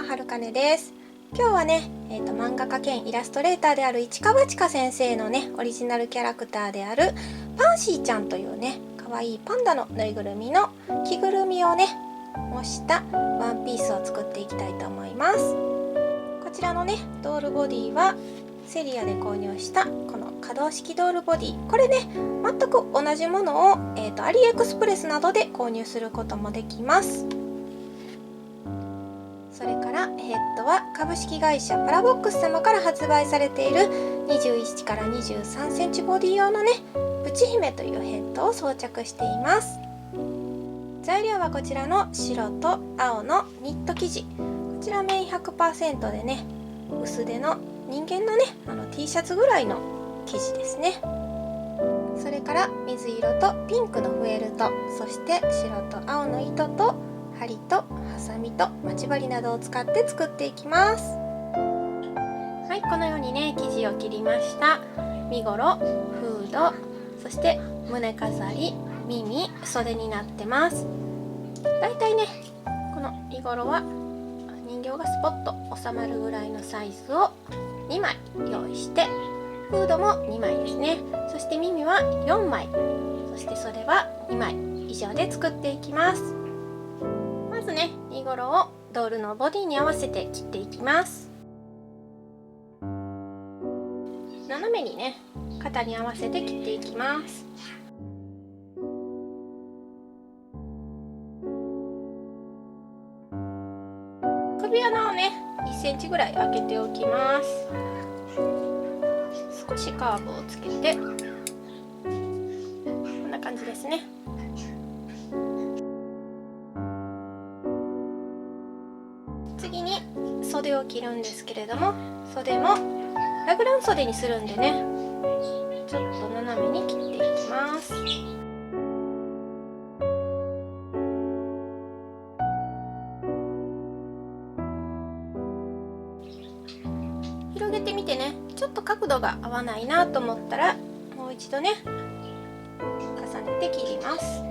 はるかねです。今日はね、漫画家兼イラストレーターである市川千佳先生のねオリジナルキャラクターであるパンシーちゃんというね可愛いパンダのぬいぐるみの着ぐるみをね模したワンピースを作っていきたいと思います。こちらのねドールボディはセリアで購入したこの可動式ドールボディ、これね全く同じものを、アリエクスプレスなどで購入することもできます。それからヘッドは株式会社パラボックス様から発売されている21から23センチボディ用のねプチ姫というヘッドを装着しています。材料はこちらの白と青のニット生地、こちら綿 100% でね薄手の人間のねT シャツぐらいの生地ですね。それから水色とピンクのフェルト、そして白と青の糸と針とハサミと待ち針などを使って作っていきます。はい、このようにね生地を切りました。身ごろ、フード、そして胸飾り、耳、袖になってます。だいたいねこの身ごろは人形がスポッと収まるぐらいのサイズを2枚用意して、フードも2枚ですね。そして耳は4枚、そして袖は2枚以上で作っていきます。まずね身ごろをドールのボディに合わせて切っていきます。斜めにね肩に合わせて切っていきます。首穴をね1センチぐらい開けておきます。少しカーブをつけてこんな感じですね。次に袖を切るんですけれども、袖もラグラン袖にするんでねちょっと斜めに切っていきます。広げてみてね、ちょっと角度が合わないなと思ったらもう一度ね重ねて切ります。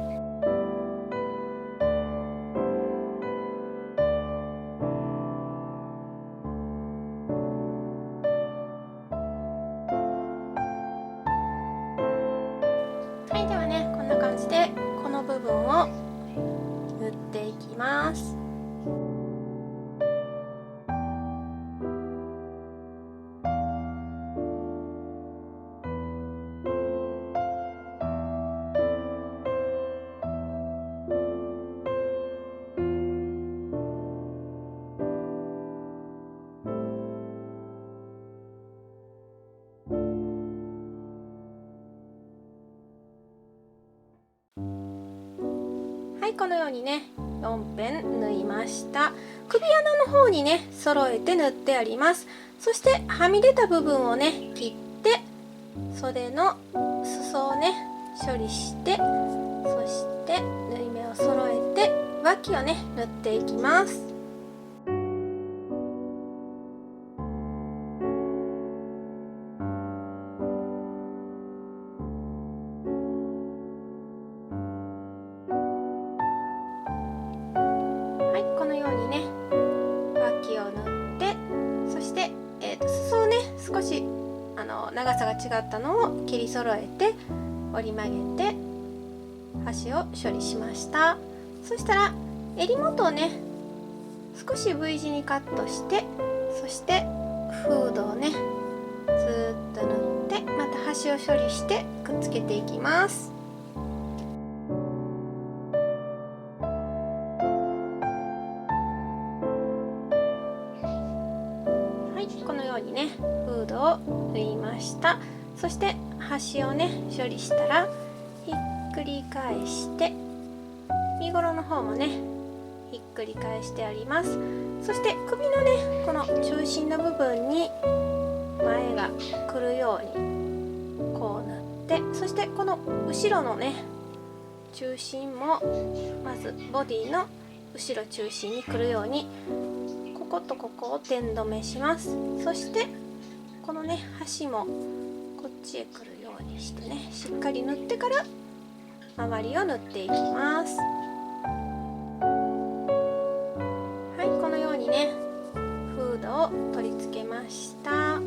はい、ではねこんな感じでこの部分を塗っていきます。はい、このようにね4辺縫いました。首穴の方にね揃えて縫ってあります。そしてはみ出た部分をね切って袖の裾をね処理して、そして縫い目を揃えて脇をね縫っていきます。はい、このようにね脇を縫って、そして、裾をね少し長さが違ったのを切り揃えて折り曲げて端を処理しました。そしたら襟元をね少し V 字にカットして、そしてフードをねずーっと縫ってまた端を処理してくっつけていきます。はい、このようにねフードを縫いました。そして端をね処理したらひっくり返して身ごろの方もねひっくり返してあります。そして首のねこの中心の部分に前が来るようにこうなって、そしてこの後ろのね中心もまずボディの後ろ中心に来るようにこことここを点止めします。そしてこのね端もこっちへ来るようにしてねしっかり縫ってから周りを縫っていきます。はい、このようにねした。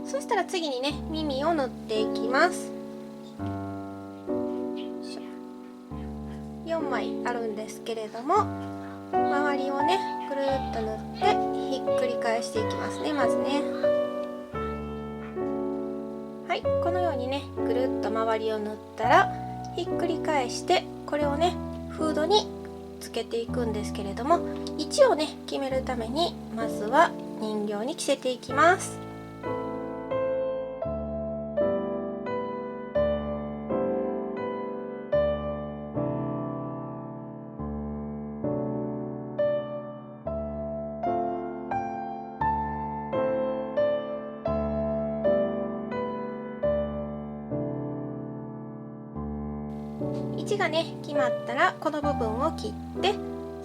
そしたら次にね耳を縫っていきます。4枚あるんですけれども、周りをねぐるっと縫ってひっくり返していきますね。まずね、はい、このようにねぐるっと周りを縫ったらひっくり返して、これをねフードにつけていくんですけれども、位置をね決めるためにまずは人形に着せていきます。位置がね決まったらこの部分を切って、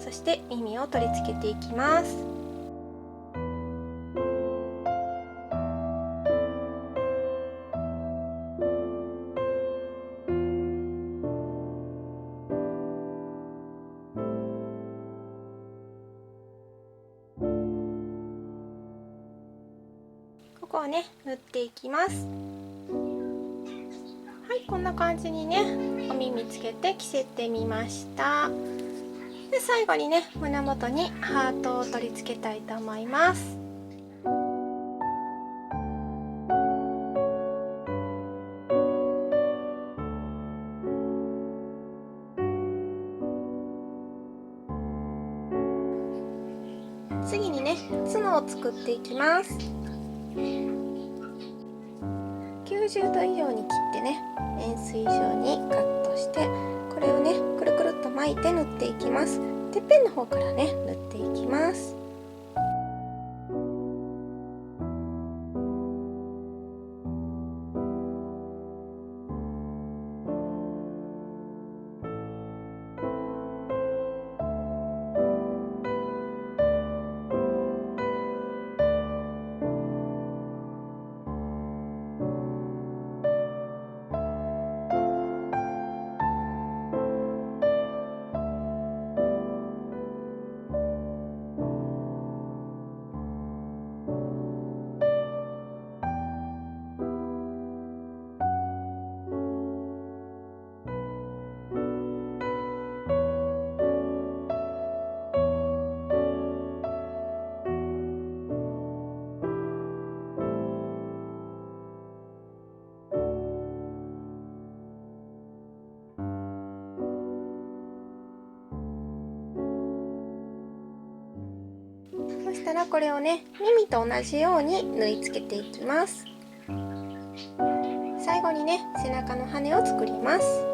そして耳を取り付けていきます。ここをね縫っていきます。はい、こんな感じにねお耳つけて着せてみました。で最後にね胸元にハートを取り付けたいと思います。次にね角を作っていきます。90度以上に切ってね円錐状にカットして、これをねくるくるっと巻いて縫っていきます。てっぺんの方からね縫っていきます。そしたらこれをね耳と同じように縫い付けていきます。最後にね背中の羽を作ります。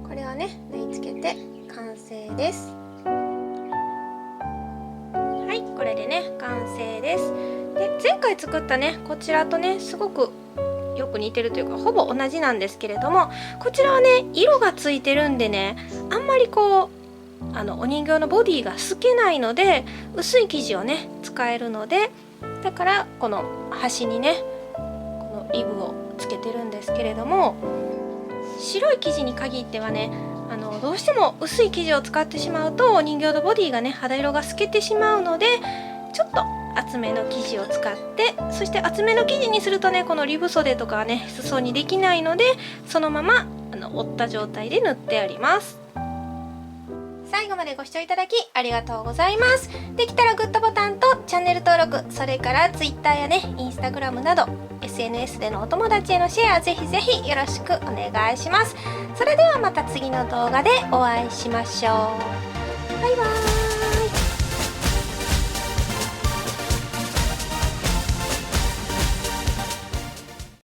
これをね縫い付けて完成です。はい、これでね完成です。で前回作ったねこちらとねすごくよく似てるというかほぼ同じなんですけれども、こちらはね色がついてるんでねあんまりこうお人形のボディが透けないので薄い生地をね使えるので、だからこの端にねこのリブをつけてるんですけれども、白い生地に限ってはねどうしても薄い生地を使ってしまうとお人形のボディがね肌色が透けてしまうので、ちょっと厚めの生地を使って、そして厚めの生地にするとねこのリブ袖とかはね裾にできないので、そのまま折った状態で縫ってあります。最後までご視聴いただきありがとうございます。できたらグッドボタンとチャンネル登録、それから Twitter やね Instagram など SNS でのお友達へのシェアぜひぜひよろしくお願いします。それではまた次の動画でお会いしましょう。バイバーイ。